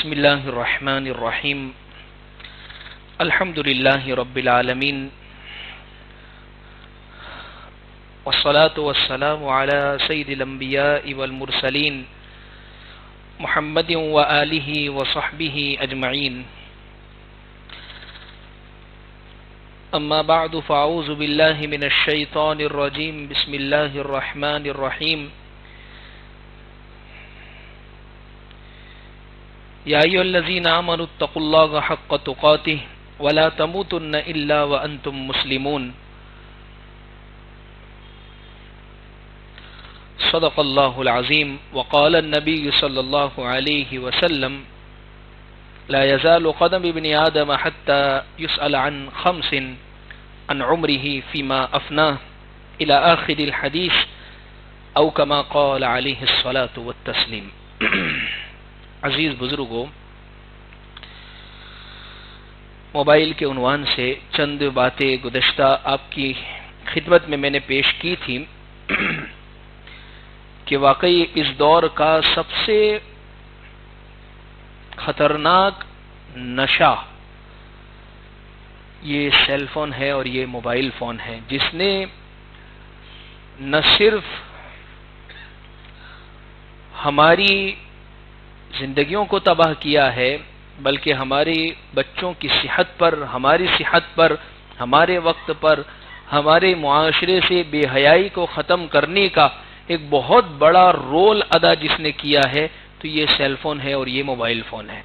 بسم الله الرحمن الرحيم الحمد لله رب العالمين والصلاة والسلام على سيد الأنبياء والمرسلين محمد وآله وصحبه أجمعين أما بعد فأعوذ بالله من الشيطان الرجيم بسم الله الرحمن الرحيم يا أيها الذين آمنوا اتقوا الله حق تقاته ولا تموتن إلا وأنتم مسلمون صدق الله العظيم وقال النبي صلى الله عليه وسلم لا يزال قدم ابن آدم حتى يسأل عن خمس عن عمره فيما أفناه إلى آخر الحديث أو كما قال عليه الصلاة والتسليم. عزیز بزرگوں، موبائل کے عنوان سے چند باتیں گزشتہ آپ کی خدمت میں نے پیش کی تھی کہ واقعی اس دور کا سب سے خطرناک نشہ یہ سیل فون ہے اور یہ موبائل فون ہے، جس نے نہ صرف ہماری زندگیوں کو تباہ کیا ہے بلکہ ہمارے بچوں کی صحت پر، ہماری صحت پر، ہمارے وقت پر، ہمارے معاشرے سے بے حیائی کو ختم کرنے کا ایک بہت بڑا رول ادا جس نے کیا ہے تو یہ سیل فون ہے اور یہ موبائل فون ہے.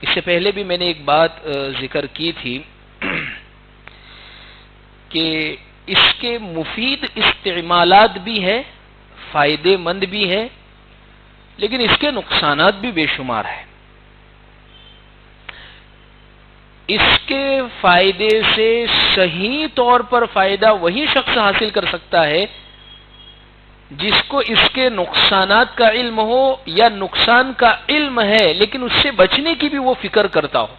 اس سے پہلے بھی میں نے ایک بات ذکر کی تھی کہ اس کے مفید استعمالات بھی ہے، فائدے مند بھی ہے، لیکن اس کے نقصانات بھی بے شمار ہیں. اس کے فائدے سے صحیح طور پر فائدہ وہی شخص حاصل کر سکتا ہے جس کو اس کے نقصانات کا علم ہو یا نقصان کا علم ہے لیکن اس سے بچنے کی بھی وہ فکر کرتا ہو.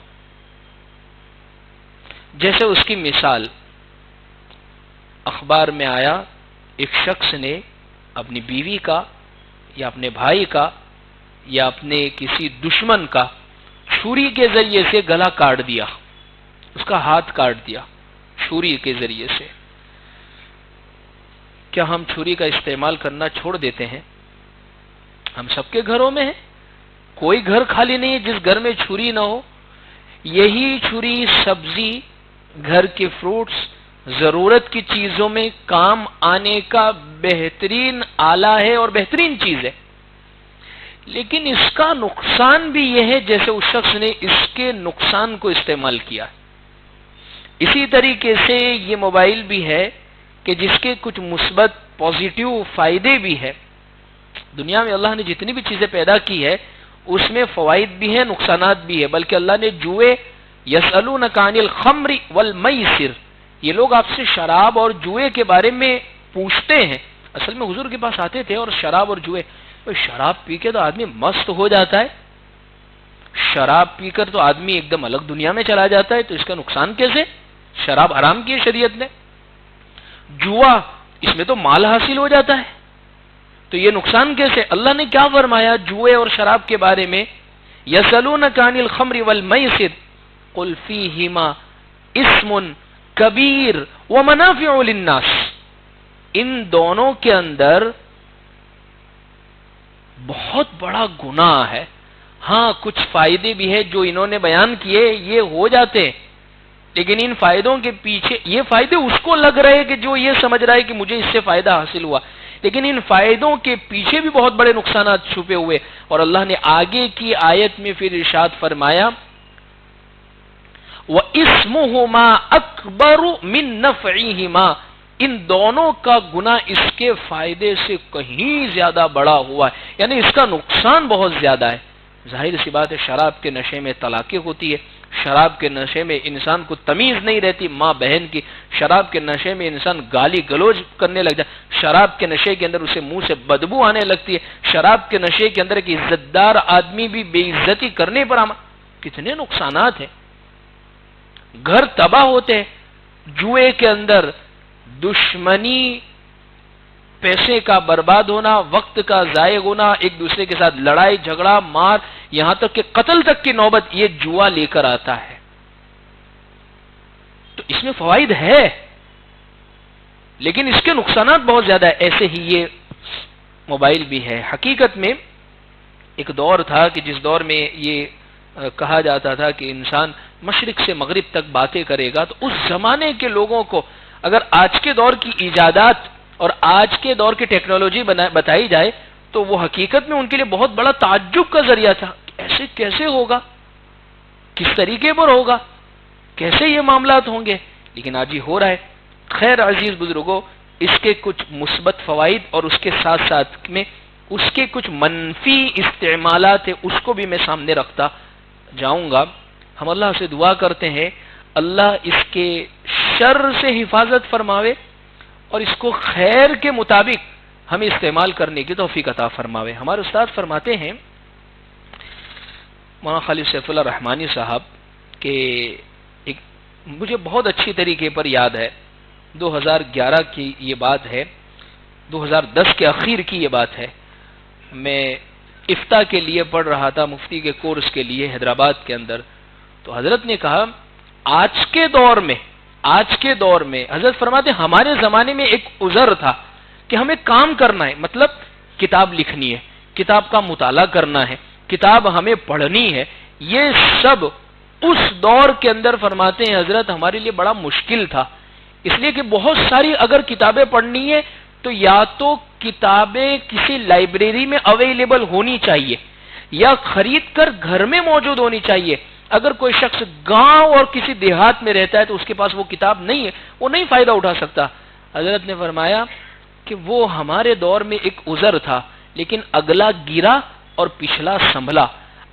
جیسے اس کی مثال اخبار میں آیا، ایک شخص نے اپنی بیوی کا یا اپنے بھائی کا یا اپنے کسی دشمن کا چھری کے ذریعے سے گلا کاٹ دیا، اس کا ہاتھ کاٹ دیا چھری کے ذریعے سے. کیا ہم چھری کا استعمال کرنا چھوڑ دیتے ہیں؟ ہم سب کے گھروں میں ہے، کوئی گھر خالی نہیں ہے جس گھر میں چھری نہ ہو. یہی چھری سبزی، گھر کے فروٹس، ضرورت کی چیزوں میں کام آنے کا بہترین آلہ ہے اور بہترین چیز ہے، لیکن اس کا نقصان بھی یہ ہے جیسے اس شخص نے اس کے نقصان کو استعمال کیا. اسی طریقے سے یہ موبائل بھی ہے کہ جس کے کچھ مثبت پازیٹیو فائدے بھی ہے. دنیا میں اللہ نے جتنی بھی چیزیں پیدا کی ہے اس میں فوائد بھی ہیں، نقصانات بھی ہے. بلکہ اللہ نے جوئے، یسألونک عن الخمر والمیسر، یہ لوگ آپ سے شراب اور جوئے کے بارے میں پوچھتے ہیں. اصل میں حضور کے پاس آتے تھے اور شراب اور جوئے، شراب پی کے تو آدمی مست ہو جاتا ہے، شراب پی کر تو آدمی ایک دم الگ دنیا میں چلا جاتا ہے، تو اس کا نقصان کیسے؟ شراب حرام کی ہے شریعت نے. جوا، اس میں تو مال حاصل ہو جاتا ہے، تو یہ نقصان کیسے؟ اللہ نے کیا فرمایا جوئے اور شراب کے بارے میں؟ یسألونک عن الخمر والمیسر قل فیہما اسم کبیر ومنافع للناس، ان دونوں کے اندر بہت بڑا گناہ ہے. ہاں کچھ فائدے بھی ہیں جو انہوں نے بیان کیے، یہ ہو جاتے ہیں، لیکن ان فائدوں کے پیچھے یہ فائدے اس کو لگ رہے کہ جو یہ سمجھ رہا ہے کہ مجھے اس سے فائدہ حاصل ہوا، لیکن ان فائدوں کے پیچھے بھی بہت بڑے نقصانات چھپے ہوئے. اور اللہ نے آگے کی آیت میں پھر ارشاد فرمایا وَإِسْمُهُمَا أَكْبَرُ مِن نَفْعِهِمَا، ان دونوں کا گناہ اس کے فائدے سے کہیں زیادہ بڑا ہوا ہے، یعنی اس کا نقصان بہت زیادہ ہے. ظاہر سی بات ہے شراب کے نشے میں طلاقیں ہوتی ہے، شراب کے نشے میں انسان کو تمیز نہیں رہتی ماں بہن کی، شراب کے نشے میں انسان گالی گلوچ کرنے لگ جائے، شراب کے نشے کے اندر اسے منہ سے بدبو آنے لگتی ہے، شراب کے نشے کے اندر ایک عزت دار آدمی بھی بے عزتی کرنے پر کتنے نقصانات ہیں. گھر تباہ ہوتے ہیں. جوئے کے اندر دشمنی پیسے کا برباد ہونا، وقت کا ضائع ہونا، ایک دوسرے کے ساتھ لڑائی جھگڑا مار، یہاں تک کہ قتل تک کی نوبت یہ جوا لے کر آتا ہے۔ تو اس میں فوائد ہے لیکن اس کے نقصانات بہت زیادہ ہے۔ ایسے ہی یہ موبائل بھی ہے۔ حقیقت میں ایک دور تھا کہ جس دور میں یہ کہا جاتا تھا کہ انسان مشرق سے مغرب تک باتیں کرے گا، تو اس زمانے کے لوگوں کو اگر آج کے دور کی ایجادات اور آج کے دور کی ٹیکنالوجی بتائی جائے تو وہ حقیقت میں ان کے لیے بہت بڑا تعجب کا ذریعہ تھا۔ ایسے کیسے ہوگا، کس طریقے پر ہوگا، کیسے یہ معاملات ہوں گے، لیکن آج ہی ہو رہا ہے۔ خیر عزیز بزرگوں، اس کے کچھ مثبت فوائد اور اس کے ساتھ ساتھ میں اس کے کچھ منفی استعمالات ہیں، اس کو بھی میں سامنے رکھتا جاؤں گا۔ ہم اللہ سے دعا کرتے ہیں اللہ اس کے شر سے حفاظت فرماوے اور اس کو خیر کے مطابق ہمیں استعمال کرنے کی توفیق عطا فرماوے۔ ہمارے استاد فرماتے ہیں مولانا خالد سیف اللہ رحمانی صاحب کہ ایک مجھے بہت اچھی طریقے پر یاد ہے، 2011 کی یہ بات ہے، 2010 کے اخیر کی یہ بات ہے۔ میں افتاء کے لیے پڑھ رہا تھا، مفتی کے کورس کے لیے حیدرآباد کے اندر، تو حضرت نے کہا آج کے دور میں حضرت فرماتے ہمارے زمانے میں ایک عذر تھا کہ ہمیں کام کرنا ہے، مطلب کتاب لکھنی ہے، کتاب کا مطالعہ کرنا ہے، کتاب ہمیں پڑھنی ہے، یہ سب اس دور کے اندر فرماتے ہیں حضرت ہمارے لیے بڑا مشکل تھا، اس لیے کہ بہت ساری اگر کتابیں پڑھنی ہے تو یا تو کتابیں کسی لائبریری میں اویلیبل ہونی چاہیے یا خرید کر گھر میں موجود ہونی چاہیے۔ اگر کوئی شخص گاؤں اور کسی دیہات میں رہتا ہے تو اس کے پاس وہ کتاب نہیں ہے، وہ نہیں فائدہ اٹھا سکتا۔ حضرت نے فرمایا کہ وہ ہمارے دور میں ایک عذر تھا، لیکن اگلا گرا اور پچھلا سنبھلا۔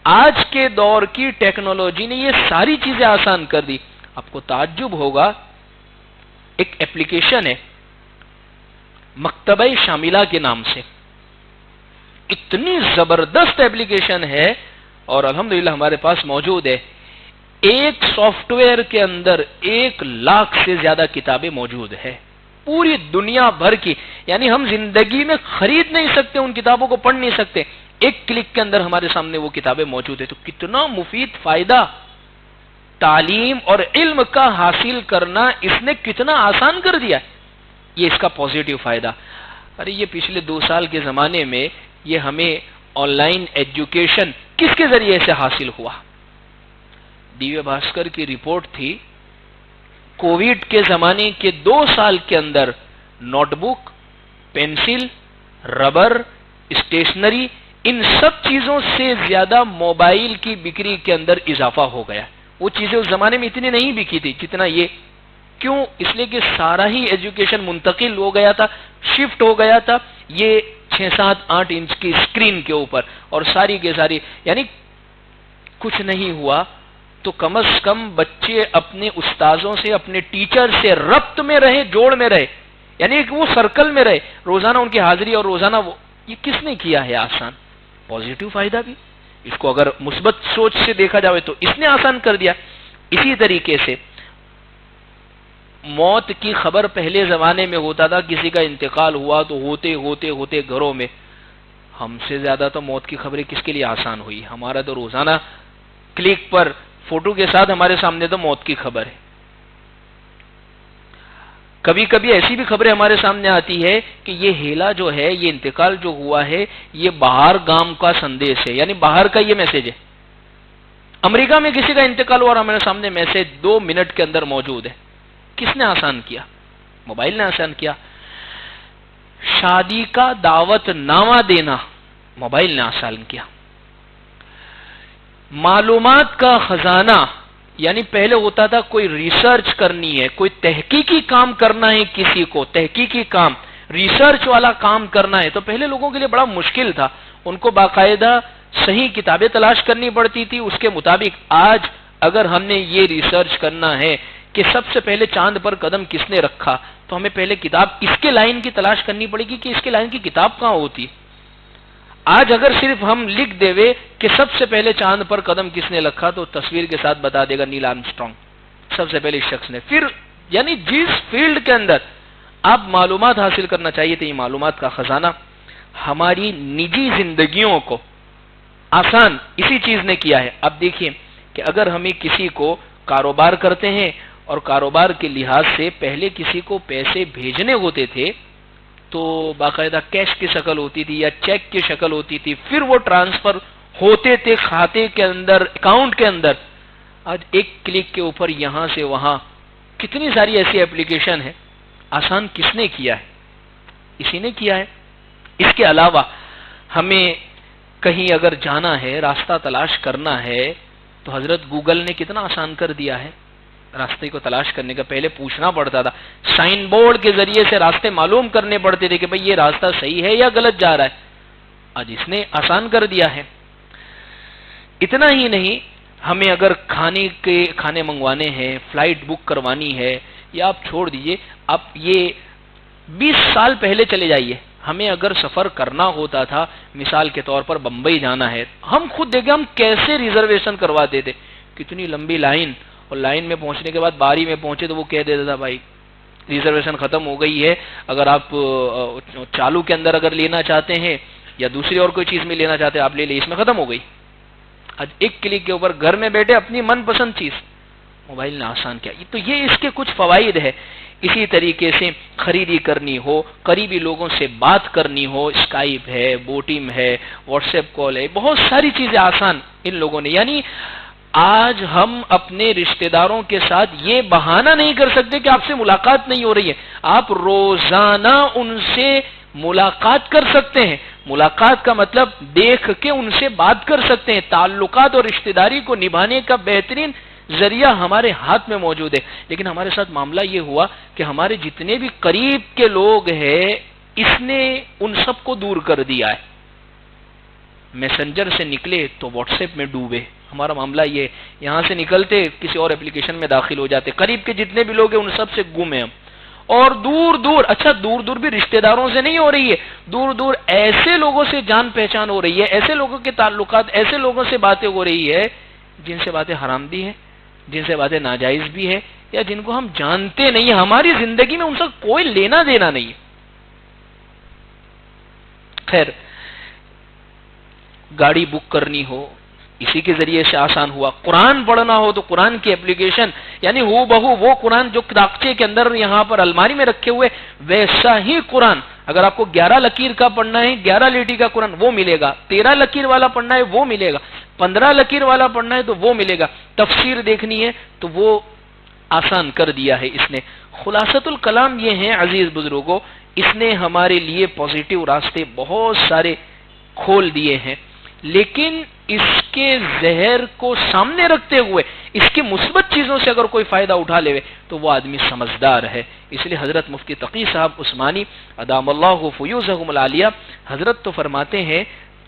آج کے دور کی ٹیکنالوجی نے یہ ساری چیزیں آسان کر دی۔ آپ کو تعجب ہوگا، ایک ایپلیکیشن ہے مکتبہ شاملہ کے نام سے، اتنی زبردست ایپلیکیشن ہے اور الحمدللہ ہمارے پاس موجود ہے۔ ایک سافٹ ویئر کے اندر 1,00,000 سے زیادہ کتابیں موجود ہے، پوری دنیا بھر کی، یعنی ہم زندگی میں خرید نہیں سکتے، ان کتابوں کو پڑھ نہیں سکتے، ایک کلک کے اندر ہمارے سامنے وہ کتابیں موجود ہے۔ تو کتنا مفید فائدہ، تعلیم اور علم کا حاصل کرنا اس نے کتنا آسان کر دیا، یہ اس کا پازیٹیو فائدہ۔ ارے یہ پچھلے 2 سال کے زمانے میں یہ ہمیں آن لائن ایجوکیشن کس کے ذریعے سے حاصل ہوا؟ دیویہ بھاسکر کی رپورٹ تھی، کووڈ کے زمانے کے 2 سال کے اندر note book, pencil, rubber, stationery, ان سب چیزوں سے زیادہ موبائل کی بکری کے اندر اضافہ ہو گیا۔ وہ چیزیں اس زمانے میں اتنی نہیں بکی تھی جتنا یہ، کیوں؟ اس لیے کہ سارا ہی ایجوکیشن منتقل ہو گیا تھا، شفٹ ہو گیا تھا یہ 6, 7, 8 انچ کی اسکرین کے اوپر، اور ساری کے ساری، یعنی کچھ نہیں ہوا تو کم از کم بچے اپنے استاذوں سے، اپنے ٹیچر سے ربط میں رہے، جوڑ میں رہے، یعنی وہ سرکل میں رہے، روزانہ ان کی حاضری اور روزانہ وہ، یہ کس نے کیا ہے آسان؟ پازیٹیو فائدہ بھی، اس کو اگر مثبت سوچ سے دیکھا جائے تو اس نے آسان کر دیا۔ اسی طریقے سے موت کی خبر پہلے زمانے میں ہوتا تھا، کسی کا انتقال ہوا تو ہوتے ہوتے ہوتے گھروں میں، ہم سے زیادہ تو موت کی خبریں کس کے لیے آسان ہوئی؟ ہمارا تو روزانہ کلک پر فوٹو کے ساتھ ہمارے سامنے تو موت کی خبر ہے۔ کبھی کبھی ایسی بھی خبریں ہمارے سامنے آتی ہے کہ یہ ہیلا جو ہے، یہ انتقال جو ہوا ہے، یہ باہر گام کا سندیش ہے، یعنی باہر کا یہ میسج ہے۔ امریکہ میں کسی کا انتقال ہوا اور ہمارے سامنے میسج 2 منٹ کے اندر موجود ہے۔ کس نے آسان کیا؟ موبائل نے آسان کیا۔ شادی کا دعوت نامہ دینا موبائل نے آسان کیا۔ معلومات کا خزانہ، یعنی پہلے ہوتا تھا کوئی ریسرچ کرنی ہے، کوئی تحقیقی کام کرنا ہے، کسی کو تحقیقی کام، ریسرچ والا کام کرنا ہے تو پہلے لوگوں کے لیے بڑا مشکل تھا، ان کو باقاعدہ صحیح کتابیں تلاش کرنی پڑتی تھی اس کے مطابق۔ آج اگر ہم نے یہ ریسرچ کرنا ہے کہ سب سے پہلے چاند پر قدم کس نے رکھا، تو ہمیں پہلے کتاب اس کے لائن کی تلاش کرنی پڑے گی کہ اس کے لائن کی کتاب کہاں ہوتی ہے۔ آج اگر صرف ہم لکھ دے کہ سب سے پہلے چاند پر قدم کس نے رکھا تو تصویر کے ساتھ بتا دے گا نیل آرمسٹرانگ، سب سے پہلے شخص نے۔ پھر یعنی جس فیلڈ کے اندر آپ معلومات حاصل کرنا چاہیے تو یہ معلومات کا خزانہ ہماری نجی زندگیوں کو آسان اسی چیز نے کیا ہے. اب دیکھیے کہ اگر ہمیں کسی کو کاروبار کرتے ہیں اور کاروبار کے لحاظ سے پہلے کسی کو پیسے بھیجنے ہوتے تھے تو باقاعدہ کیش کی شکل ہوتی تھی یا چیک کی شکل ہوتی تھی، پھر وہ ٹرانسفر ہوتے تھے کھاتے کے اندر، اکاؤنٹ کے اندر. آج ایک کلک کے اوپر یہاں سے وہاں کتنی ساری ایسی ایپلیکیشن ہے. آسان کس نے کیا ہے؟ اسی نے کیا ہے. اس کے علاوہ ہمیں کہیں اگر جانا ہے، راستہ تلاش کرنا ہے تو حضرت گوگل نے کتنا آسان کر دیا ہے. راستے کو تلاش کرنے کا پہلے پوچھنا پڑتا تھا، سائن بورڈ کے ذریعے سے راستے معلوم کرنے پڑتے تھے کہ بھئی یہ راستہ صحیح ہے یا غلط جا رہا ہے. آج اس نے آسان کر دیا ہے. اتنا ہی نہیں، ہمیں اگر کھانے منگوانے ہیں، فلائٹ بک کروانی ہے، یا آپ چھوڑ دیجئے، آپ یہ 20 سال پہلے چلے جائیے، ہمیں اگر سفر کرنا ہوتا تھا، مثال کے طور پر بمبئی جانا ہے، ہم خود دیکھیں ہم کیسے ریزرویشن کرواتے تھے. کتنی لمبی لائن، اور لائن میں پہنچنے کے بعد باری میں پہنچے تو وہ کہہ دیتا تھا بھائی ریزرویشن ختم ہو گئی ہے، اگر آپ چالو کے اندر اگر لینا چاہتے ہیں یا دوسری اور کوئی چیز میں لینا چاہتے ہیں آپ لے لیں، اس میں ختم ہو گئی. آج ایک کلک کے اوپر گھر میں بیٹھے اپنی من پسند چیز موبائل نے آسان کیا. تو یہ اس کے کچھ فوائد ہے. اسی طریقے سے خریدی کرنی ہو، قریبی لوگوں سے بات کرنی ہو، اسکائپ ہے، بوٹیم ہے، واٹس ایپ کال ہے، بہت ساری چیزیں آسان ان لوگوں نے. یعنی آج ہم اپنے رشتہ داروں کے ساتھ یہ بہانہ نہیں کر سکتے کہ آپ سے ملاقات نہیں ہو رہی ہے. آپ روزانہ ان سے ملاقات کر سکتے ہیں. ملاقات کا مطلب دیکھ کے ان سے بات کر سکتے ہیں. تعلقات اور رشتہ داری کو نبھانے کا بہترین ذریعہ ہمارے ہاتھ میں موجود ہے. لیکن ہمارے ساتھ معاملہ یہ ہوا کہ ہمارے جتنے بھی قریب کے لوگ ہیں اس نے ان سب کو دور کر دیا ہے. میسنجر سے نکلے تو واٹس ایپ میں ڈوبے. ہمارا معاملہ یہ، یہاں سے نکلتے کسی اور اپلیکیشن میں داخل ہو جاتے. قریب کے جتنے بھی لوگ ہیں ان سب سے گم ہیں ہم. اور دور دور، اچھا دور دور بھی رشتہ داروں سے نہیں ہو رہی ہے، دور دور ایسے لوگوں سے جان پہچان ہو رہی ہے، ایسے لوگوں کے تعلقات، ایسے لوگوں سے باتیں ہو رہی ہے جن سے باتیں حرام بھی ہیں، جن سے باتیں ناجائز بھی ہے، یا جن کو ہم جانتے نہیں. ہماری زندگی میں ان سے کوئی لینا دینا نہیں ہے. خیر، گاڑی بک کرنی ہو اسی کے ذریعے سے آسان ہوا. قرآن پڑھنا ہو تو قرآن کی اپلیکیشن، یعنی ہو بہو وہ قرآن جو کتابچے کے اندر یہاں پر الماری میں رکھے ہوئے ویسا ہی قرآن. اگر آپ کو 11 لکیر کا پڑھنا ہے، 11 لیٹی کا قرآن وہ ملے گا. 13 لکیر والا پڑھنا ہے وہ ملے گا. 15 لکیر والا پڑھنا ہے تو وہ ملے گا. تفسیر دیکھنی ہے تو وہ آسان کر دیا ہے اس نے. خلاصۃ الکلام یہ ہے عزیز بزرگوں، اس نے ہمارے لیے پازیٹیو راستے بہت سارے کھول دیے ہیں. لیکن اس کے زہر کو سامنے رکھتے ہوئے اس کی مثبت چیزوں سے اگر کوئی فائدہ اٹھا لے تو وہ آدمی سمجھدار ہے. اس لیے حضرت مفتی تقی صاحب عثمانی ادام اللہ فیوزہم العالیہ حضرت تو فرماتے ہیں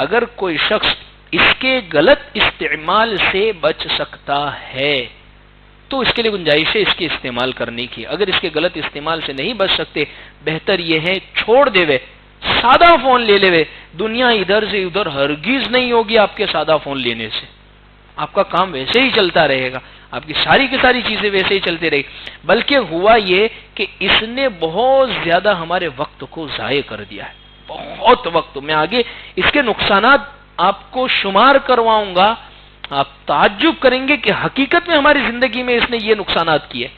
اگر کوئی شخص اس کے غلط استعمال سے بچ سکتا ہے تو اس کے لیے گنجائش ہے اس کے استعمال کرنے کی. اگر اس کے غلط استعمال سے نہیں بچ سکتے، بہتر یہ ہے چھوڑ دے وے، سادہ فون لے لے وے. دنیا ادھر سے ادھر ہرگز نہیں ہوگی آپ کے سادہ فون لینے سے. آپ کا کام ویسے ہی چلتا رہے گا، آپ کی ساری چیزیں ویسے ہی چلتے رہے گی. بلکہ ہوا یہ کہ اس نے بہت زیادہ ہمارے وقت کو ضائع کر دیا ہے، بہت وقت. میں آگے اس کے نقصانات آپ کو شمار کرواؤں گا، آپ تعجب کریں گے کہ حقیقت میں ہماری زندگی میں اس نے یہ نقصانات کیے.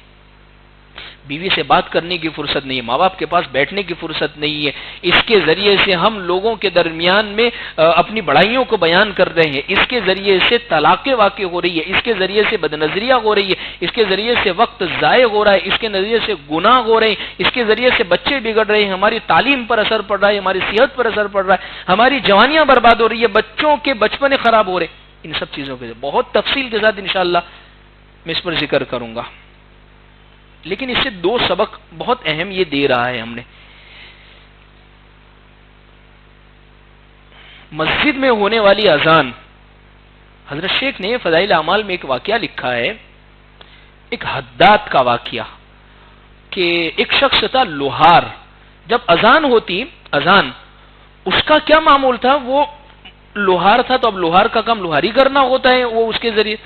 بیوی سے بات کرنے کی فرصت نہیں ہے، ماں باپ کے پاس بیٹھنے کی فرصت نہیں ہے. اس کے ذریعے سے ہم لوگوں کے درمیان میں اپنی بڑائیوں کو بیان کر رہے ہیں. اس کے ذریعے سے طلاقیں واقع ہو رہی ہے، اس کے ذریعے سے بدنظریہ ہو رہی ہے، اس کے ذریعے سے وقت ضائع ہو رہا ہے، اس کے ذریعے سے گناہ ہو رہے ہیں، اس کے ذریعے سے بچے بگڑ رہے ہیں، ہماری تعلیم پر اثر پڑ رہا ہے، ہماری صحت پر اثر پڑ رہا ہے، ہماری جوانیاں برباد ہو رہی ہے، بچوں کے بچپنے خراب ہو رہے ہیں. ان سب چیزوں کے بہت تفصیل کے ساتھ انشاءاللہ میں اس پر ذکر کروں گا. لیکن اس سے 2 سبق بہت اہم یہ دے رہا ہے ہم نے. مسجد میں ہونے والی اذان، حضرت شیخ نے فضائل اعمال میں ایک واقعہ لکھا ہے، ایک حداد کا واقعہ، کہ ایک شخص تھا لوہار. جب اذان ہوتی، اذان اس کا کیا معمول تھا، وہ لوہار تھا تو اب لوہار کا کام لوہاری کرنا ہوتا ہے وہ اس کے ذریعے.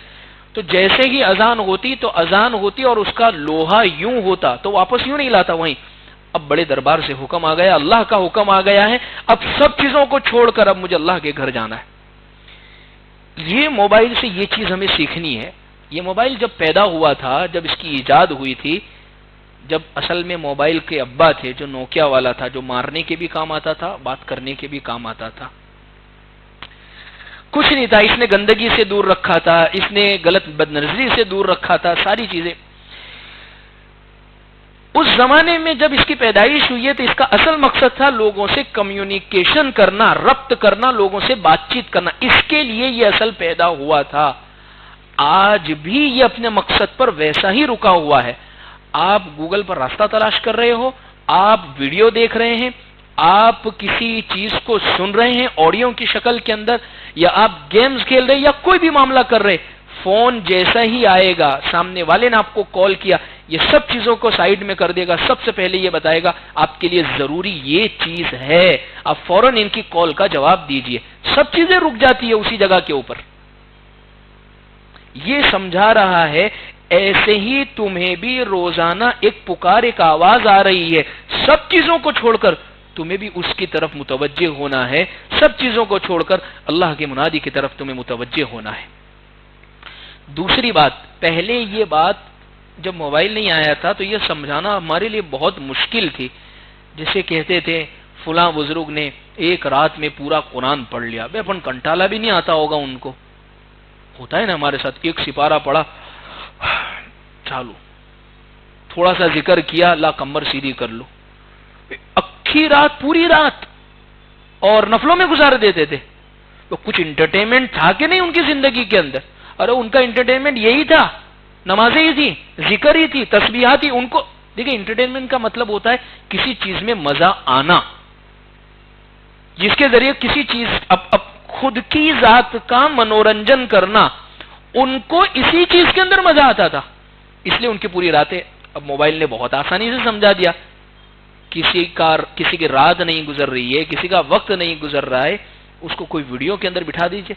تو جیسے ہی اذان ہوتی اور اس کا لوہا یوں ہوتا تو واپس یوں نہیں لاتا وہیں، اب بڑے دربار سے حکم آ گیا، اللہ کا حکم آ گیا ہے، اب سب چیزوں کو چھوڑ کر اب مجھے اللہ کے گھر جانا ہے۔ یہ موبائل سے یہ چیز ہمیں سیکھنی ہے۔ یہ موبائل جب پیدا ہوا تھا، جب اس کی ایجاد ہوئی تھی، جب اصل میں موبائل کے ابا تھے جو نوکیا والا تھا، جو مارنے کے بھی کام آتا تھا، بات کرنے کے بھی کام آتا تھا، کچھ نہیں تھا، اس نے گندگی سے دور رکھا تھا، اس نے غلط بد نظری سے دور رکھا تھا، ساری چیزیں۔ اس زمانے میں جب اس کی پیدائش ہوئی ہے تو اس کا اصل مقصد تھا لوگوں سے کمیونیکیشن کرنا، ربط کرنا، لوگوں سے بات چیت کرنا، اس کے لیے یہ اصل پیدا ہوا تھا۔ آج بھی یہ اپنے مقصد پر ویسا ہی رکا ہوا ہے۔ آپ گوگل پر راستہ تلاش کر رہے ہو، آپ ویڈیو دیکھ رہے ہیں، آپ کسی چیز کو سن رہے ہیں آڈیو کی شکل کے اندر، یا آپ گیمز کھیل رہے ہیں، یا کوئی بھی معاملہ کر رہے، فون جیسا ہی آئے گا، سامنے والے نے آپ کو کال کیا، یہ سب چیزوں کو سائیڈ میں کر دے گا، سب سے پہلے یہ بتائے گا آپ کے لیے ضروری یہ چیز ہے، آپ فوراً ان کی کال کا جواب دیجئے۔ سب چیزیں رک جاتی ہے اسی جگہ کے اوپر۔ یہ سمجھا رہا ہے ایسے ہی تمہیں بھی روزانہ ایک پکار، ایک آواز آ رہی ہے، سب چیزوں کو چھوڑ کر تمہیں بھی اس کی طرف متوجہ ہونا ہے، سب چیزوں کو چھوڑ کر اللہ کے منادی کی طرف تمہیں متوجہ ہونا ہے۔ دوسری بات، پہلے یہ بات جب موبائل نہیں آیا تھا تو یہ سمجھانا ہمارے لیے بہت مشکل تھی۔ جیسے کہتے تھے فلاں بزرگ نے ایک رات میں پورا قرآن پڑھ لیا، بے اپن کنٹالا بھی نہیں آتا ہوگا ان کو، ہوتا ہے نا ہمارے ساتھ، ایک سپارہ پڑھا چالو، تھوڑا سا ذکر کیا، لا کمر سیدھی کر لو، اکھی رات، پوری رات، اور نفلوں میں گزار دیتے تھے۔ تو کچھ انٹرٹینمنٹ تھا کہ نہیں ان کی زندگی کے اندر؟ ارے ان کا انٹرٹینمنٹ یہی تھا، نمازیں ہی تھی، ذکر ہی تھی، تسبیحات ہی۔ ان کو دیکھیں، انٹرٹینمنٹ کا مطلب ہوتا ہے کسی چیز میں مزہ آنا، جس کے ذریعے کسی چیز اب خود کی ذات کا منورنجن کرنا، ان کو اسی چیز کے اندر مزہ آتا تھا، اس لیے ان کی پوری راتیں۔ اب موبائل نے بہت آسانی سے سمجھا دیا، کسی کی رات نہیں گزر رہی ہے، کسی کا وقت نہیں گزر رہا ہے، اس کو کوئی ویڈیو کے اندر بٹھا دیجئے،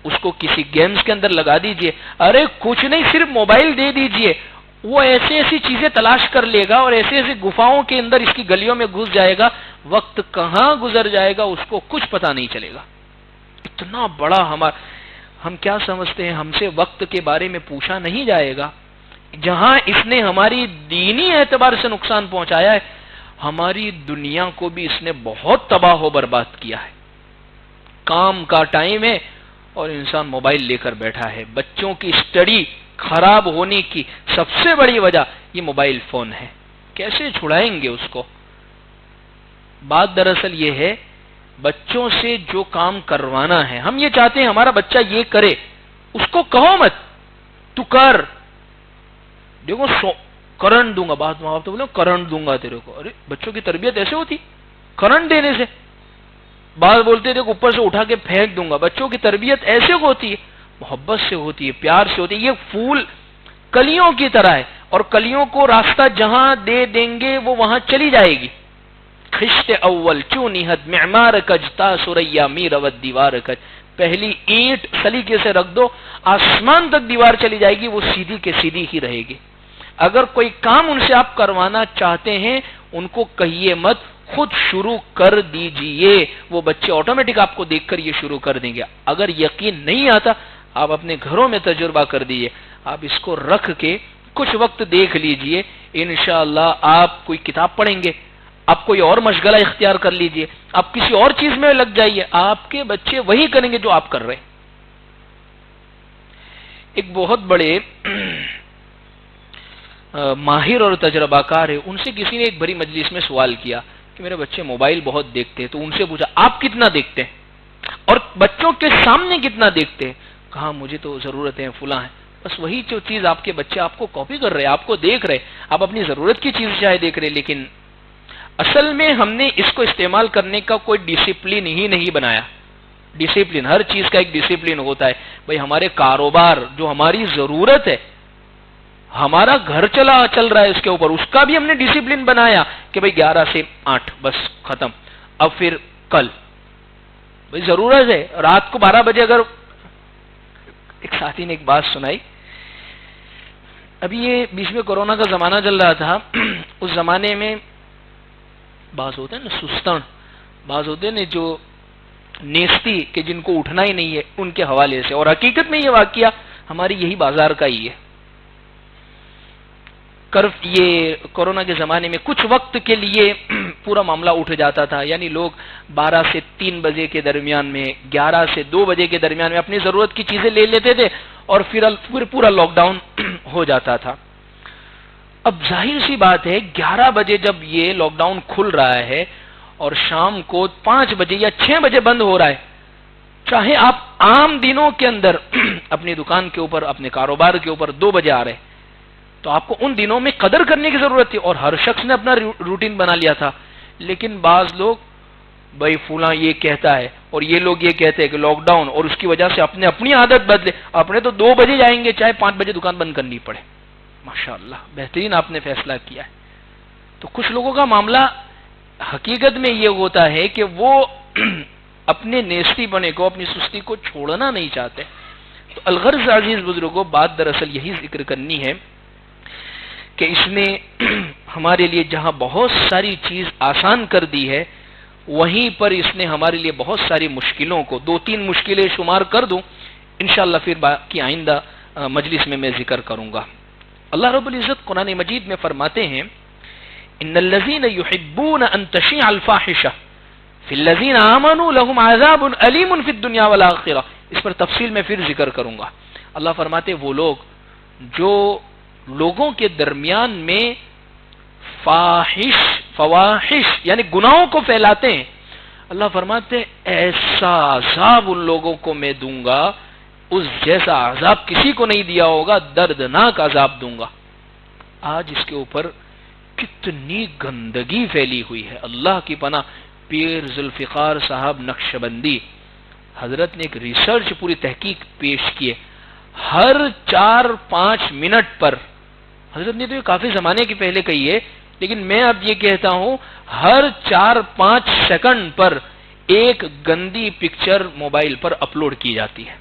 اس کو کسی گیمز کے اندر لگا دیجئے، ارے کچھ نہیں، صرف موبائل دے دیجئے، وہ ایسے ایسی چیزیں تلاش کر لے گا اور ایسے ایسے گفاؤں کے اندر اس کی گلیوں میں گھس جائے گا، وقت کہاں گزر جائے گا اس کو کچھ پتہ نہیں چلے گا۔ اتنا بڑا ہم کیا سمجھتے ہیں ہم سے وقت کے بارے میں پوچھا نہیں جائے گا؟ جہاں اس نے ہماری دینی اعتبار سے نقصان پہنچایا ہے، ہماری دنیا کو بھی اس نے بہت تباہ و برباد کیا ہے۔ کام کا ٹائم ہے اور انسان موبائل لے کر بیٹھا ہے۔ بچوں کی اسٹڈی خراب ہونے کی سب سے بڑی وجہ یہ موبائل فون ہے۔ کیسے چھڑائیں گے اس کو؟ بات دراصل یہ ہے، بچوں سے جو کام کروانا ہے، ہم یہ چاہتے ہیں ہمارا بچہ یہ کرے، اس کو کہو مت تو کر، دیکھو کرنٹ دوں گا، بعد میں آپ تو بولے کرنٹ دوں گا تیرے کو۔ ارے بچوں کی تربیت ایسے ہوتی کرنٹ دینے سے؟ بعض بولتے تھے اوپر سے اٹھا کے پھینک دوں گا۔ بچوں کی تربیت ایسے ہوتی ہے، محبت سے ہوتی ہے، پیار سے ہوتی ہے۔ یہ پھول کلیوں کی طرح ہے، اور کلیوں کو راستہ جہاں دے دیں گے وہ وہاں چلی جائے گی۔ خشت اول چونی حد معمار کج تا سریا میرود دیوار کج، پہلی اینٹ سلیقے سے رکھ دو، آسمان تک دیوار چلی جائے گی، وہ سیدھی کے سیدھی ہی رہے گی۔ اگر کوئی کام ان سے آپ کروانا چاہتے ہیں، ان کو کہیے مت، خود شروع کر دیجئے، وہ بچے آٹومیٹک آپ کو دیکھ کر یہ شروع کر دیں گے۔ اگر یقین نہیں آتا، آپ اپنے گھروں میں تجربہ کر دیجئے، آپ اس کو رکھ کے کچھ وقت دیکھ لیجئے، انشاءاللہ آپ کوئی کتاب پڑھیں گے، آپ کوئی اور مشغلہ اختیار کر لیجئے، آپ کسی اور چیز میں لگ جائیے، آپ کے بچے وہی کریں گے جو آپ کر رہے ہیں۔ ایک بہت بڑے ماہر اور تجربہ کار ہے، ان سے کسی نے ایک بڑی مجلس میں سوال کیا کہ میرے بچے موبائل بہت دیکھتے ہیں، تو ان سے پوچھا آپ کتنا دیکھتے ہیں اور بچوں کے سامنے کتنا دیکھتے ہیں؟ کہا مجھے تو ضرورت ہے فلاں ہے۔ بس وہی جو چیز آپ کے بچے آپ کو کاپی کر رہے ہیں، آپ کو دیکھ رہے، آپ اپنی ضرورت کی چیز چاہے دیکھ رہے، لیکن اصل میں ہم نے اس کو استعمال کرنے کا کوئی ڈسپلن ہی نہیں بنایا۔ ڈسپلن، ہر چیز کا ایک ڈسپلن ہوتا ہے۔ بھئی ہمارے کاروبار جو ہماری ضرورت ہے، ہمارا گھر چل رہا ہے، اس کے اوپر اس کا بھی ہم نے ڈسپلن بنایا کہ بھئی 11 سے 8 بس ختم، اب پھر کل بھئی ضرورت ہے رات کو 12 بجے۔ اگر ایک ساتھی نے ایک بات سنائی، ابھی یہ بیچ میں کورونا کا زمانہ چل رہا تھا، اس زمانے میں بعض ہوتے ہیں نا سستن، بعض ہوتے ہیں نا جو نیستی کہ جن کو اٹھنا ہی نہیں ہے، ان کے حوالے سے، اور حقیقت میں یہ واقعہ ہماری یہی بازار کا ہی ہے۔ یہ کورونا کے زمانے میں کچھ وقت کے لیے پورا معاملہ اٹھ جاتا تھا، یعنی لوگ 12 سے 3 بجے کے درمیان میں، 11 سے 2 بجے کے درمیان میں اپنی ضرورت کی چیزیں لے لیتے تھے اور پھر پورا لاک ڈاؤن ہو جاتا تھا۔ اب ظاہر سی بات ہے 11 بجے جب یہ لاک ڈاؤن کھل رہا ہے اور شام کو 5 بجے یا 6 بجے بند ہو رہا ہے، چاہے آپ عام دنوں کے اندر اپنی دکان کے اوپر، اپنے کاروبار کے اوپر 2 بجے آ رہے، تو آپ کو ان دنوں میں قدر کرنے کی ضرورت تھی، اور ہر شخص نے اپنا روٹین بنا لیا تھا۔ لیکن بعض لوگ بھائی فلاں یہ کہتا ہے اور یہ لوگ یہ کہتے ہیں کہ لاک ڈاؤن، اور اس کی وجہ سے اپنی عادت بدلے، اپنے تو 2 بجے جائیں گے چاہے 5 بجے دکان بند کرنی پڑے۔ ماشاءاللہ بہترین آپ نے فیصلہ کیا ہے۔ تو کچھ لوگوں کا معاملہ حقیقت میں یہ ہوتا ہے کہ وہ اپنے نیستی بنے کو، اپنی سستی کو چھوڑنا نہیں چاہتے۔ تو الغرض عزیز بزرگوں، بات دراصل یہی ذکر کرنی ہے کہ اس نے ہمارے لیے جہاں بہت ساری چیز آسان کر دی ہے، وہیں پر اس نے ہمارے لیے بہت ساری مشکلوں کو، 2-3 مشکلیں شمار کر دوں، انشاءاللہ پھر باقی آئندہ مجلس میں ذکر کروں گا۔ اللہ رب العزت قرآن مجید میں فرماتے ہیں ان الذين يحبون ان تشيع الفاحشة في الذين آمنوا لهم عذاب أليم في الدنيا والآخرة، اس پر تفصیل میں پھر ذکر کروں گا۔ اللہ فرماتے وہ لوگ جو لوگوں کے درمیان میں فواحش یعنی گناہوں کو پھیلاتے ہیں، اللہ فرماتے ایسا عذاب ان لوگوں کو میں دوں گا، اس جیسا عذاب کسی کو نہیں دیا ہوگا، دردناک عذاب دوں گا۔ آج اس کے اوپر کتنی گندگی پھیلی ہوئی ہے، اللہ کی پناہ۔ پیر ذوالفقار صاحب نقشبندی حضرت نے ایک ریسرچ، پوری تحقیق پیش کی ہے۔ ہر 4-5 منٹ پر، حضرت نے تو یہ کافی زمانے کی پہلے کہی ہے، لیکن میں اب یہ کہتا ہوں ہر 4-5 سیکنڈ پر ایک گندی پکچر موبائل پر اپلوڈ کی جاتی ہے،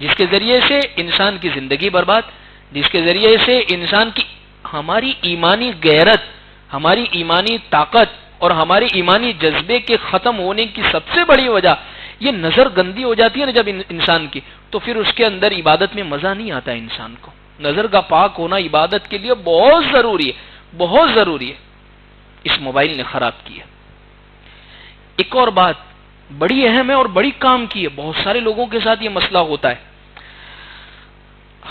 جس کے ذریعے سے انسان کی زندگی برباد، جس کے ذریعے سے انسان کی، ہماری ایمانی غیرت، ہماری ایمانی طاقت اور ہماری ایمانی جذبے کے ختم ہونے کی سب سے بڑی وجہ یہ نظر گندی ہو جاتی ہے نا جب انسان کی، تو پھر اس کے اندر عبادت میں مزہ نہیں آتا انسان کو۔ نظر کا پاک ہونا عبادت کے لیے بہت ضروری ہے، بہت ضروری ہے۔ اس موبائل نے خراب کیا۔ ایک اور بات بڑی اہم ہے اور بڑی کام کی ہے، بہت سارے لوگوں کے ساتھ یہ مسئلہ ہوتا ہے۔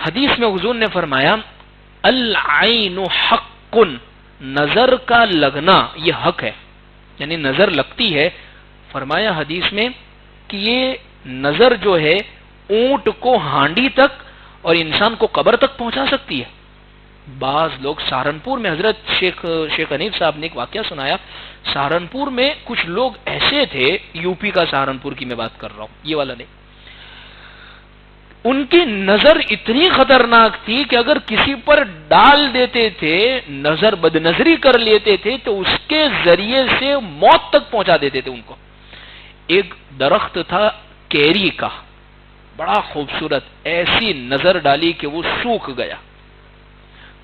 حدیث میں حضور نے فرمایا العین حق، نظر کا لگنا یہ حق ہے، یعنی نظر لگتی ہے۔ فرمایا حدیث میں کہ یہ نظر جو ہے اونٹ کو ہانڈی تک اور انسان کو قبر تک پہنچا سکتی ہے۔ بعض لوگ سہارنپور میں، حضرت شیخ حنیف صاحب نے ایک واقعہ سنایا، سہارنپور میں کچھ لوگ ایسے تھے، یو پی کا سہارنپور کی میں بات کر رہا ہوں، یہ والا نہیں، ان کی نظر اتنی خطرناک تھی کہ اگر کسی پر ڈال دیتے تھے، نظر بد نظری کر لیتے تھے تو اس کے ذریعے سے موت تک پہنچا دیتے تھے ان کو۔ ایک درخت تھا کیری کا، بڑا خوبصورت، ایسی نظر ڈالی کہ وہ سوکھ گیا۔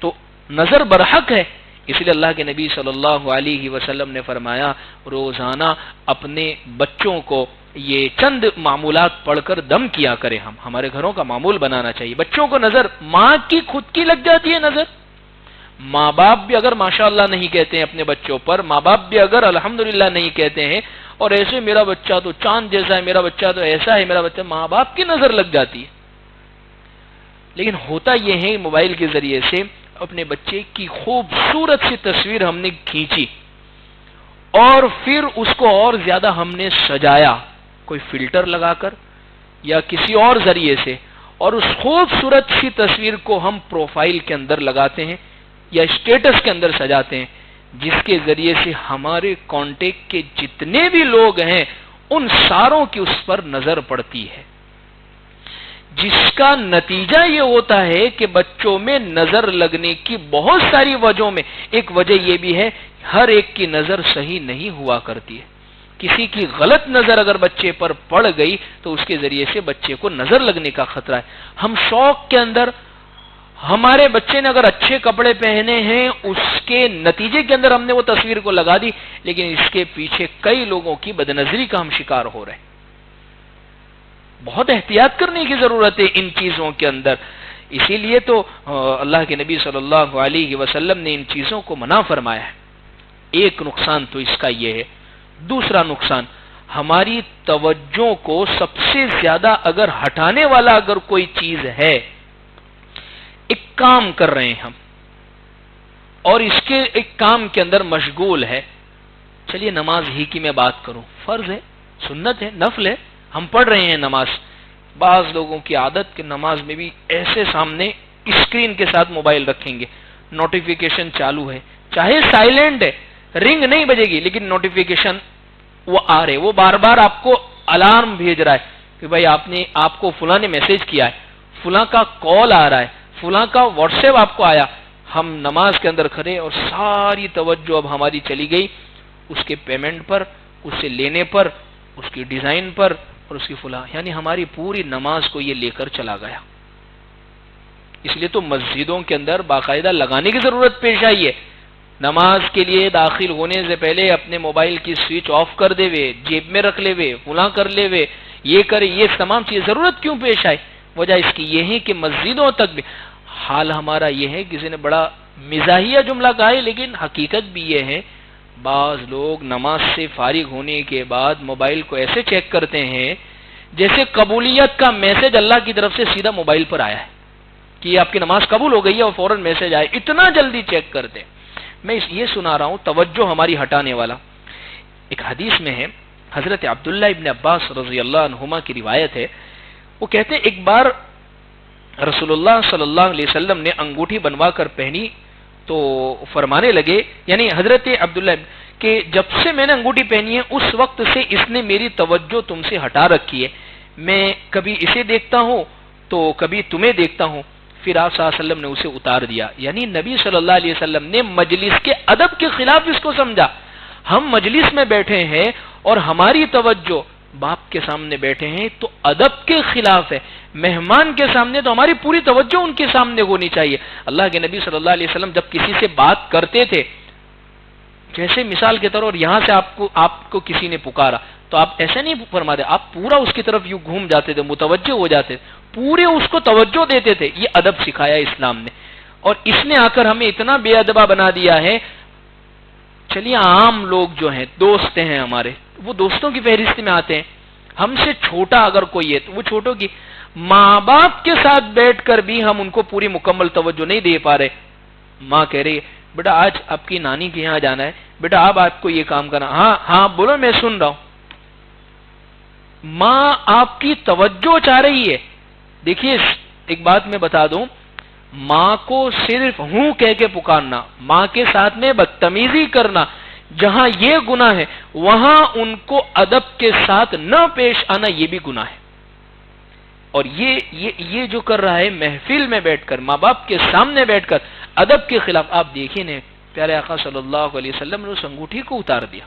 تو نظر برحق ہے، اس لیے اللہ کے نبی صلی اللہ علیہ وسلم نے فرمایا روزانہ اپنے بچوں کو یہ چند معمولات پڑھ کر دم کیا کرے۔ ہمارے گھروں کا معمول بنانا چاہیے۔ بچوں کو نظر، ماں کی خود کی لگ جاتی ہے نظر، ماں باپ بھی اگر ماشاءاللہ نہیں کہتے ہیں اپنے بچوں پر، ماں باپ بھی اگر الحمدللہ نہیں کہتے ہیں، اور ایسے میرا بچہ تو چاند جیسا ہے، میرا بچہ تو ایسا ہے، میرا بچہ، ماں باپ کی نظر لگ جاتی ہے۔ لیکن ہوتا یہ ہے موبائل کے ذریعے سے اپنے بچے کی خوبصورت سی تصویر ہم نے کھینچی اور پھر اس کو اور زیادہ ہم نے سجایا کوئی فلٹر لگا کر یا کسی اور ذریعے سے، اور اس خوبصورت سی تصویر کو ہم پروفائل کے اندر لگاتے ہیں یا اسٹیٹس کے اندر سجاتے ہیں، جس کے ذریعے سے ہمارے کانٹیکٹ کے جتنے بھی لوگ ہیں ان ساروں کی اس پر نظر پڑتی ہے، جس کا نتیجہ یہ ہوتا ہے کہ بچوں میں نظر لگنے کی بہت ساری وجہوں میں ایک وجہ یہ بھی ہے ہر ایک کی نظر صحیح نہیں ہوا کرتی ہے۔ کسی کی غلط نظر اگر بچے پر پڑ گئی تو اس کے ذریعے سے بچے کو نظر لگنے کا خطرہ ہے۔ ہم شوق کے اندر ہمارے بچے نے اگر اچھے کپڑے پہنے ہیں اس کے نتیجے کے اندر ہم نے وہ تصویر کو لگا دی، لیکن اس کے پیچھے کئی لوگوں کی بدنظری کا ہم شکار ہو رہے ہیں۔ بہت احتیاط کرنے کی ضرورت ہے ان چیزوں کے اندر۔ اسی لیے تو اللہ کے نبی صلی اللہ علیہ وسلم نے ان چیزوں کو منع فرمایا ہے۔ ایک نقصان تو اس کا یہ ہے۔ دوسرا نقصان، ہماری توجہ کو سب سے زیادہ اگر ہٹانے والا اگر کوئی چیز ہے، ایک کام کر رہے ہیں ہم اور اس کے ایک کام کے اندر مشغول ہے، چلیے نماز ہی کی میں بات کروں، فرض ہے، سنت ہے، نفل ہے، ہم پڑھ رہے ہیں نماز۔ بعض لوگوں کی عادت کہ نماز میں بھی ایسے سامنے اسکرین کے ساتھ موبائل رکھیں گے، نوٹیفیکیشن چالو ہے، چاہے سائلنٹ ہے، رنگ نہیں بجے گی لیکن نوٹیفیکیشن وہ آ رہے، وہ بار بار آپ کو الارم بھیج رہا ہے کہ بھائی آپ کو فلاں نے میسج کیا ہے، فلاں کا کال آ رہا ہے، فلاں کا واٹس ایپ آپ کو آیا۔ ہم نماز کے اندر کھڑے اور ساری توجہ اب ہماری چلی گئی اس کے پیمنٹ پر، اس سے لینے پر، اس کی ڈیزائن پر اور اس کی فلاں، یعنی ہماری پوری نماز کو یہ لے کر چلا گیا۔ اس لیے تو مسجدوں کے اندر باقاعدہ لگانے کی ضرورت پیش آئی ہے۔ نماز کے لیے داخل ہونے سے پہلے اپنے موبائل کی سوئچ آف کر دے وے، جیب میں رکھ لے وے، فلاں کر لے وے، یہ کرے، یہ تمام چیز ضرورت کیوں پیش آئی؟ وجہ اس کی یہ ہے کہ مسجدوں تک بھی حال ہمارا یہ ہے، کسی نے بڑا مزاحیہ جملہ کہا ہے لیکن حقیقت بھی یہ ہے، بعض لوگ نماز سے فارغ ہونے کے بعد موبائل کو ایسے چیک کرتے ہیں جیسے قبولیت کا میسج اللہ کی طرف سے سیدھا موبائل پر آیا ہے کہ آپ کی نماز قبول ہو گئی ہے اور فوراً میسج آئے، اتنا جلدی چیک کرتے ہیں۔ میں یہ سنا رہا ہوں توجہ ہماری ہٹانے والا۔ ایک حدیث میں ہے، حضرت عبداللہ ابن عباس رضی اللہ عنہما کی روایت ہے، وہ کہتے ہیں ایک بار رسول اللہ صلی اللہ علیہ وسلم نے انگوٹھی بنوا کر پہنی تو فرمانے لگے، یعنی حضرت عبداللہ کہ جب سے میں نے انگوٹھی پہنی ہے اس وقت سے اس نے میری توجہ تم سے ہٹا رکھی ہے، میں کبھی اسے دیکھتا ہوں تو کبھی تمہیں دیکھتا ہوں۔ پھر آپ صلی اللہ علیہ وسلم نے اسے اتار دیا، یعنی نبی صلی اللہ علیہ وسلم نے مجلس کے ادب کے خلاف اس کو سمجھا۔ ہم مجلس میں بیٹھے ہیں اور ہماری توجہ باپ کے سامنے بیٹھے ہیں تو ادب کے خلاف ہے، مہمان کے سامنے تو ہماری پوری توجہ ان کے سامنے ہونی چاہیے۔ اللہ کے نبی صلی اللہ علیہ وسلم جب کسی سے بات کرتے تھے، جیسے مثال کے طور پر یہاں سے آپ کو کسی نے پکارا تو آپ ایسے نہیں فرماتے، آپ پورا اس کی طرف یوں گھوم جاتے تھے، متوجہ ہو جاتے تھے، پورے اس کو توجہ دیتے تھے۔ یہ ادب سکھایا اسلام نے، اور اس نے آ کر ہمیں اتنا بے ادبا بنا دیا ہے۔ چلیے عام لوگ جو ہیں، دوست ہیں ہمارے، وہ دوستوں کی فہرست میں آتے ہیں، ہم سے چھوٹا اگر کوئی ہے تو وہ چھوٹوں کی، ماں باپ کے ساتھ بیٹھ کر بھی ہم ان کو پوری مکمل توجہ نہیں دے پا رہے۔ ماں کہہ رہی ہے بیٹا آج آپ کی نانی کے یہاں جانا ہے، بیٹا اب آپ کو یہ کام کرنا، ہاں ہاں بولو میں سن رہا ہوں۔ ماں آپ کی توجہ چاہ رہی ہے۔ دیکھیے ایک بات میں بتا دوں، ماں کو صرف ہوں کہہ کے پکارنا، ماں کے ساتھ میں بدتمیزی کرنا، جہاں یہ گناہ ہے وہاں ان کو ادب کے ساتھ نہ پیش آنا یہ بھی گناہ ہے۔ اور یہ جو کر رہا ہے محفل میں بیٹھ کر، ماں باپ کے سامنے بیٹھ کر ادب کے خلاف، آپ دیکھیں نا پیارے آقا صلی اللہ علیہ وسلم نے اس انگوٹھی کو اتار دیا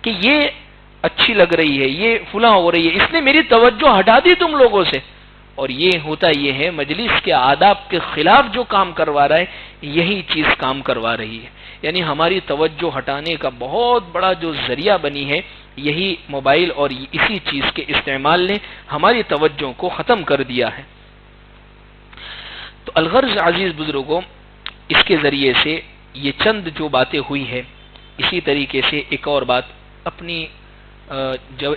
کہ یہ اچھی لگ رہی ہے، یہ فلاں ہو رہی ہے، اس نے میری توجہ ہٹا دی تم لوگوں سے۔ اور یہ ہوتا یہ ہے مجلس کے آداب کے خلاف جو کام کروا رہا ہے یہی چیز کام کروا رہی ہے، یعنی ہماری توجہ ہٹانے کا بہت بڑا جو ذریعہ بنی ہے یہی موبائل اور اسی چیز کے استعمال نے ہماری توجہ کو ختم کر دیا ہے۔ تو الغرض عزیز بزرگوں، اس کے ذریعے سے یہ چند جو باتیں ہوئی ہے، اسی طریقے سے ایک اور بات اپنی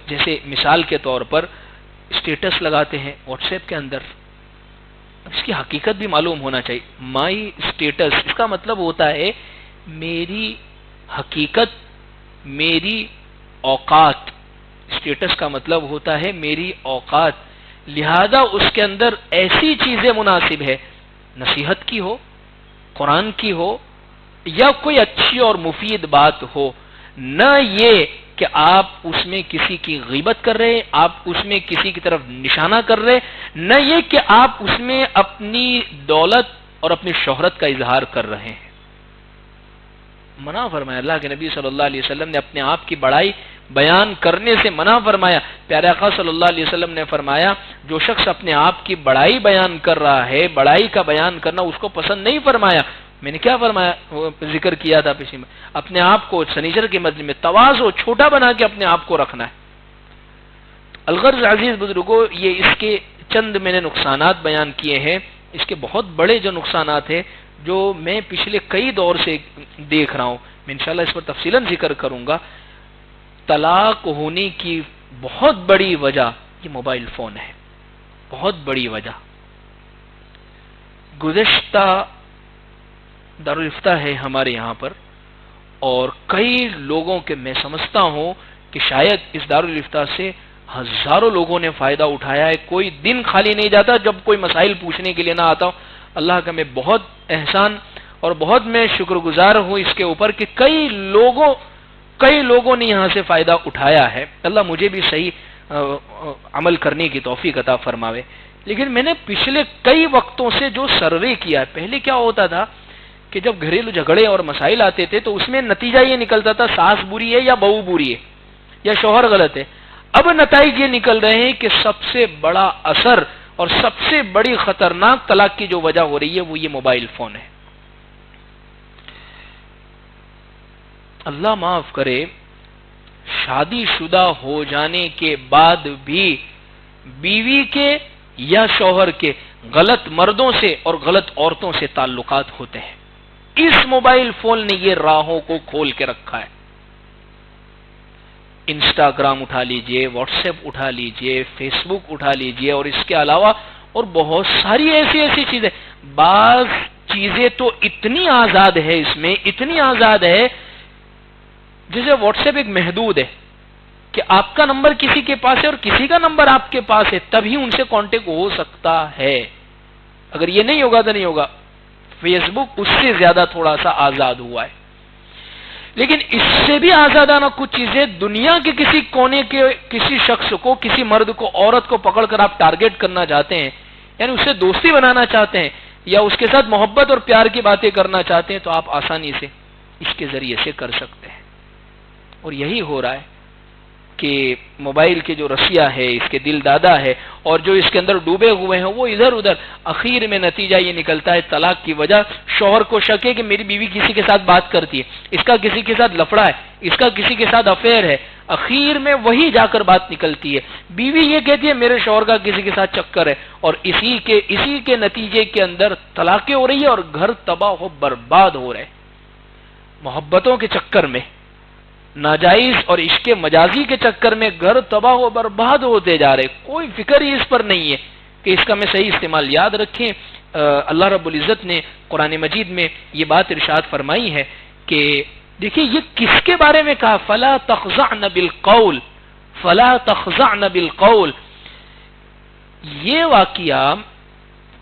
جیسے مثال کے طور پر اسٹیٹس لگاتے ہیں واٹس ایپ کے اندر، اس کی حقیقت بھی معلوم ہونا چاہیے۔ مائی اسٹیٹس اس کا مطلب ہوتا ہے میری حقیقت، میری اوقات۔ اسٹیٹس کا مطلب ہوتا ہے میری اوقات، لہذا اس کے اندر ایسی چیزیں مناسب ہے، نصیحت کی ہو، قرآن کی ہو، یا کوئی اچھی اور مفید بات ہو، نہ یہ کہ آپ اس میں کسی کی غیبت کر رہے، آپ اس میں کسی کی طرف نشانہ کر رہے، نہ یہ کہ آپ اس میں اپنی دولت اور اپنی شہرت کا اظہار کر رہے ہیں۔ منع فرمایا اللہ کے نبی صلی اللہ علیہ وسلم نے اپنے آپ کی بڑائی بیان کرنے سے منع فرمایا. پیارے آقا صلی اللہ علیہ وسلم نے فرمایا جو شخص اپنے آپ کی بڑائی بیان کر رہا ہے، بڑائی کا بیان کرنا اس کو پسند نہیں فرمایا. میں نے کیا فرمایا، ذکر کیا تھا پیچھے میں، اپنے آپ کو سنیچر کے مجلس میں تواضع چھوٹا بنا کے اپنے آپ کو رکھنا ہے. الغرض عزیز بزرگوں، یہ اس کے چند میں نے نقصانات بیان کیے ہیں. اس کے بہت بڑے جو نقصانات ہیں جو میں پچھلے کئی دور سے دیکھ رہا ہوں، میں انشاءاللہ اس پر تفصیلاً ذکر کروں گا. طلاق ہونے کی بہت بڑی وجہ یہ موبائل فون ہے، بہت بڑی وجہ. گزشتہ دارالفتہ ہے ہمارے یہاں پر، اور کئی لوگوں کے میں سمجھتا ہوں کہ شاید اس دارالفتہ سے ہزاروں لوگوں نے فائدہ اٹھایا ہے. کوئی دن خالی نہیں جاتا جب کوئی مسائل پوچھنے کے لیے نہ آتا ہوں. اللہ کا میں بہت احسان اور بہت میں شکر گزار ہوں اس کے اوپر کہ کئی لوگوں نے یہاں سے فائدہ اٹھایا ہے. اللہ مجھے بھی صحیح عمل کرنے کی توفیق عطا فرماوے. لیکن میں نے پچھلے کئی وقتوں سے جو سروے کیا ہے، پہلے کیا ہوتا تھا کہ جب گھریلو جھگڑے اور مسائل آتے تھے تو اس میں نتیجہ یہ نکلتا تھا ساس بری ہے یا بہو بری ہے یا شوہر غلط ہے. اب نتائج یہ نکل رہے ہیں کہ سب سے بڑا اثر اور سب سے بڑی خطرناک طلاق کی جو وجہ ہو رہی ہے وہ یہ موبائل فون ہے. اللہ معاف کرے، شادی شدہ ہو جانے کے بعد بھی بیوی کے یا شوہر کے غلط مردوں سے اور غلط عورتوں سے تعلقات ہوتے ہیں. اس موبائل فون نے یہ راہوں کو کھول کے رکھا ہے. انسٹاگرام اٹھا لیجئے، واٹس ایپ اٹھا لیجئے، فیس بک اٹھا لیجئے، اور اس کے علاوہ اور بہت ساری ایسی چیزیں. بعض چیزیں تو اتنی آزاد ہے اس میں، اتنی آزاد ہے، جیسے واٹس ایپ ایک محدود ہے کہ آپ کا نمبر کسی کے پاس ہے اور کسی کا نمبر آپ کے پاس ہے تبھی ان سے کانٹیکٹ ہو سکتا ہے. اگر یہ نہیں ہوگا تو نہیں ہوگا. فیس بک اس سے زیادہ تھوڑا سا آزاد ہوا ہے. لیکن اس سے بھی آزادانہ کچھ چیزیں دنیا کے کسی کونے کے کسی شخص کو، کسی مرد کو، عورت کو پکڑ کر آپ ٹارگیٹ کرنا چاہتے ہیں، یعنی اس سے دوستی بنانا چاہتے ہیں یا اس کے ساتھ محبت اور پیار کی باتیں کرنا چاہتے ہیں تو آپ آسانی سے اس کے ذریعے سے کر سکتے ہیں. اور یہی ہو رہا ہے کہ موبائل کے جو رسیا ہے، اس کے دل دادا ہے اور جو اس کے اندر ڈوبے ہوئے ہیں وہ ادھر ادھر. اخیر میں نتیجہ یہ نکلتا ہے طلاق کی وجہ. شوہر کو شک ہے کہ میری بیوی کسی کے ساتھ بات کرتی ہے، اس کا کسی کے ساتھ لفڑا ہے، اس کا کسی کے ساتھ افیئر ہے. اخیر میں وہی جا کر بات نکلتی ہے. بیوی یہ کہتی ہے میرے شوہر کا کسی کے ساتھ چکر ہے، اور اسی کے نتیجے کے اندر طلاقیں ہو رہی ہے اور گھر تباہ و برباد ہو رہے. محبتوں کے چکر میں، ناجائز اور عشق مجازی کے چکر میں گھر تباہ و برباد ہوتے جا رہے. کوئی فکر ہی اس پر نہیں ہے کہ اس کا میں صحیح استعمال. یاد رکھیں اللہ رب العزت نے قرآن مجید میں یہ بات ارشاد فرمائی ہے کہ دیکھیں یہ کس کے بارے میں کہا، فلا تخضعن بالقول، فلا تخضعن بالقول. یہ واقعہ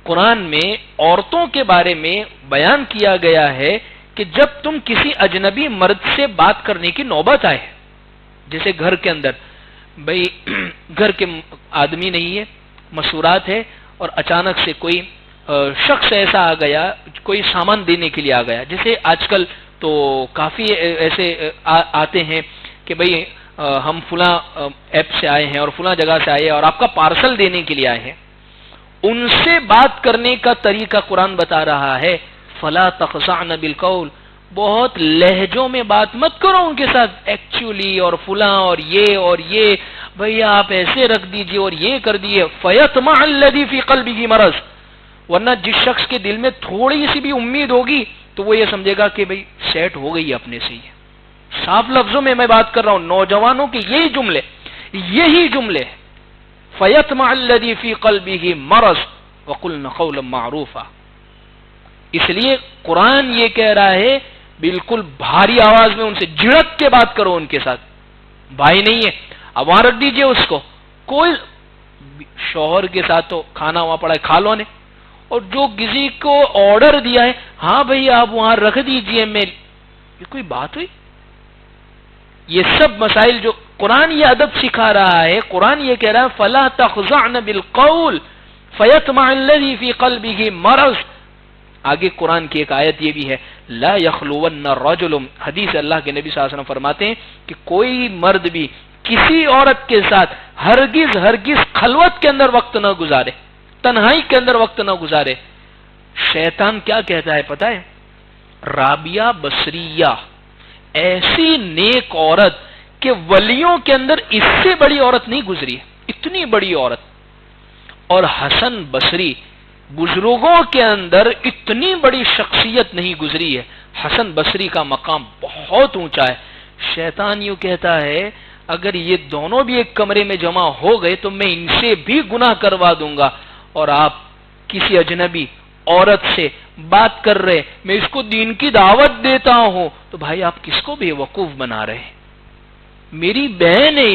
قرآن میں عورتوں کے بارے میں بیان کیا گیا ہے کہ جب تم کسی اجنبی مرد سے بات کرنے کی نوبت آئے، جیسے گھر کے اندر بھئی گھر کے آدمی نہیں ہے، مسورات ہے، اور اچانک سے کوئی شخص ایسا آ گیا، کوئی سامان دینے کے لیے آ گیا. جیسے آج کل تو کافی ایسے آتے ہیں کہ بھئی ہم فلاں ایپ سے آئے ہیں اور فلاں جگہ سے آئے ہیں اور آپ کا پارسل دینے کے لیے آئے ہیں. ان سے بات کرنے کا طریقہ قرآن بتا رہا ہے فلا تخضعن بالقول. بہت لہجوں میں بات مت کرو ان کے ساتھ، ایکچولی اور فلاں اور یہ بھئی آپ ایسے رکھ دیجئے اور یہ کر دیئے. فیطمع الذی فی قلبہ مرض. ورنہ جس شخص کے دل میں تھوڑی سی بھی امید ہوگی تو وہ یہ سمجھے گا کہ بھئی سیٹ ہو گئی اپنے سے. یہ صاف لفظوں میں بات کر رہا ہوں نوجوانوں کے، یہی جملے فیطمع الذی فی قلبہ مرض وقلن قولا معروفا. اس لیے قرآن یہ کہہ رہا ہے بالکل بھاری آواز میں ان سے جھڑک کے بات کرو ان کے ساتھ. بھائی نہیں ہے اب وہاں رکھ دیجئے اس کو. کوئی شوہر کے ساتھ تو کھانا وہاں پڑا ہے کھا لو نے، اور جو کسی کو آرڈر دیا ہے ہاں بھئی آپ وہاں رکھ دیجئے، یہ کوئی بات ہوئی؟ یہ سب مسائل جو قرآن یہ ادب سکھا رہا ہے، قرآن یہ کہہ رہا ہے فلا تخضعن بالقول فیطمع الذی فی قلبہ مرض. آگے قرآن کی ایک آیت یہ بھی ہے، لا یخلون رجل، حدیث اللہ کے نبی صلی اللہ علیہ وسلم فرماتے ہیں کہ کوئی مرد بھی کسی عورت کے ساتھ ہرگز خلوت کے اندر وقت نہ گزارے، تنہائی کے اندر وقت نہ گزارے۔ شیطان کیا کہتا ہے پتہ ہے؟ رابعہ بصریہ ایسی نیک عورت کہ ولیوں کے اندر اس سے بڑی عورت نہیں گزری ہے، اتنی بڑی عورت۔ اور حسن بصری بزرگوں کے اندر اتنی بڑی شخصیت نہیں گزری ہے، حسن بصری کا مقام بہت اونچا ہے۔ شیطان یوں کہتا ہے اگر یہ دونوں بھی ایک کمرے میں جمع ہو گئے تو میں ان سے بھی گناہ کروا دوں گا، اور آپ کسی اجنبی عورت سے بات کر رہے، میں اس کو دین کی دعوت دیتا ہوں، تو بھائی آپ کس کو بے وقوف بنا رہے ہیں؟ میری بہن ہے